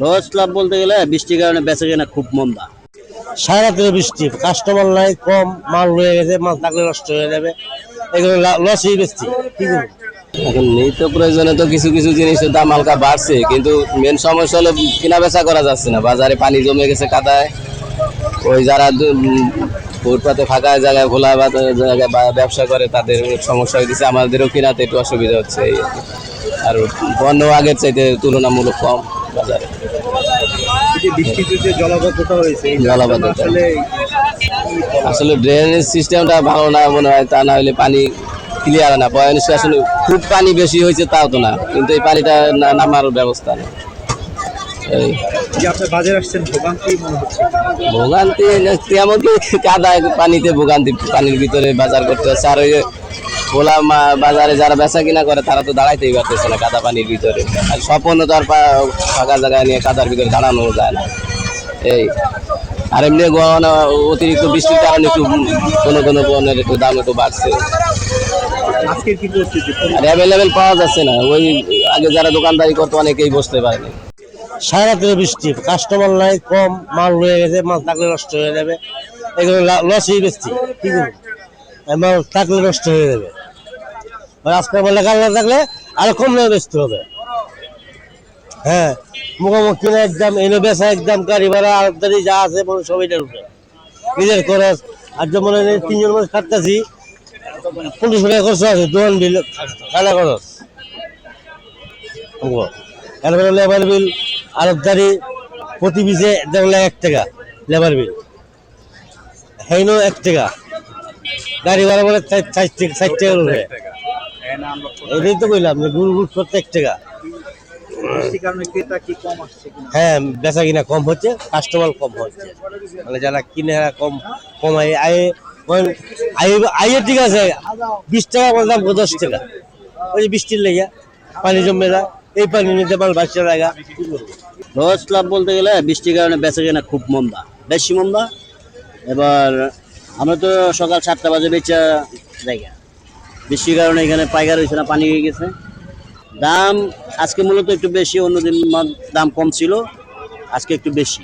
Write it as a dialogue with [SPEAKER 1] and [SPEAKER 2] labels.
[SPEAKER 1] Loss লাভ বলতে গেলে বৃষ্টির কারণে বেচা কেনা খুব মন্দা।
[SPEAKER 2] সারা রাত্রে বৃষ্টি, কাস্টমার নাই, কম মাল রয়ে গেছে, মাল থাকলে নষ্ট হয়ে যাবে, এগুলো লসই বেশি। কি করবো
[SPEAKER 3] এখন নিত্য প্রয়োজনে তো কিছু কিছু জিনিসের দাম হালকা বাড়ছে, কিন্তু মেন সমস্যা হলো কেনা বেচা করা যাচ্ছে না। বাজারে পানি জমে গেছে কাদায়। ওই যারা ফুটপাতে ফাঁকা জায়গায় খোলা জায়গায় ব্যবসা করে তাদের সমস্যা হয়েছে, আমাদেরও কেনাতে একটু অসুবিধা হচ্ছে। এই আর পণ্য আগের চাইতে তুলনামূলক কম বাজারে।
[SPEAKER 2] জলাবদ্ধতা হয়েছে,
[SPEAKER 3] জলাবদ্ধতা আসলে ড্রেনেজ সিস্টেমটা ভালো না মনে হয়, তা না হলে পানি ক্লিয়ার না। বয় নিষ্কাশনে খুব পানি বেশি হয়েছে তাও তো না, কিন্তু এই পানিটা নামার ব্যবস্থা নেই। ভোগান্তি তেমন কি কাদা পানিতে ভোগান্তি, পানির ভিতরে বাজার করতে হচ্ছে। আর ওই খোলা বাজারে যারা বেচা কিনা করে তারা তো দাঁড়াইতেই পারতেছে না কাদা পানির ভিতরে। আর স্বপ্ন তো আর ফাঁকা জায়গায় নিয়ে কাদার ভিতরে দাঁড়ানো যায় না। এই আর এমনি অতিরিক্ত বৃষ্টির কারণে একটু কোনো কোনো পণ্যের একটু দাম একটু বাড়ছে। আর অ্যাভেলেবেল পাওয়া যাচ্ছে না। ওই আগে যারা দোকানদারি করতো অনেকেই বসতে পারেনি।
[SPEAKER 2] সারা রাত্রে বৃষ্টি, কাস্টমার নাই, কম মাল রয়ে গেছে, মাল থাকলে নষ্ট হয়ে যাবে, এগুলো লসই বেশি। কি করবো, মাল থাকলে নষ্ট হয়ে যাবে। আজকে বলে কাল না থাকলে আরো কম দামে বেচতে হবে। হ্যাঁ, মুখোমুখি কিনা একদম, এনে বেচা একদম, গাড়ি ভাড়া আড়তদারি যা আছে সবাইটার উপরে নিজের খরচ। আর যেমন 3জন মানুষ খাটতেছি, 50 টাকা খরচ আছে, দোকান বিল, খানা খরচ, এরপরে লেবার বিল, আড়তদারি প্রতি পিসে দেখলে 1 টাকা লেবার বিল, হেইনো 1 টাকা, গাড়ি ভাড়া বলে 60 টাকার উপরে। এটাই তো কইলাম যে গুড় করতে 1 টাকা। হ্যাঁ, বেচা কিনা কম হচ্ছে, কাস্টমার কম হচ্ছে, মানে যারা কিনে কম কমায় আয়ে ঠিক আছে। 20 টাকা দাম 10 টাকা, ওই বৃষ্টির লেগে পানি জমে যায়, এই পানি নিতে মাল বাচ্চা জায়গা।
[SPEAKER 1] লস লাভ বলতে গেলে বৃষ্টির কারণে বেচা কেনা খুব মন্দা, বেশি মন্দা। এবার আমরা তো সকাল 7টা বাজে বেচা জায়গা, বৃষ্টির কারণে এখানে পাইকার হয়েছে না, পানি হয়ে গেছে। দাম আজকে মূলত একটু বেশি, অন্যদিন দাম কম ছিল, আজকে একটু বেশি।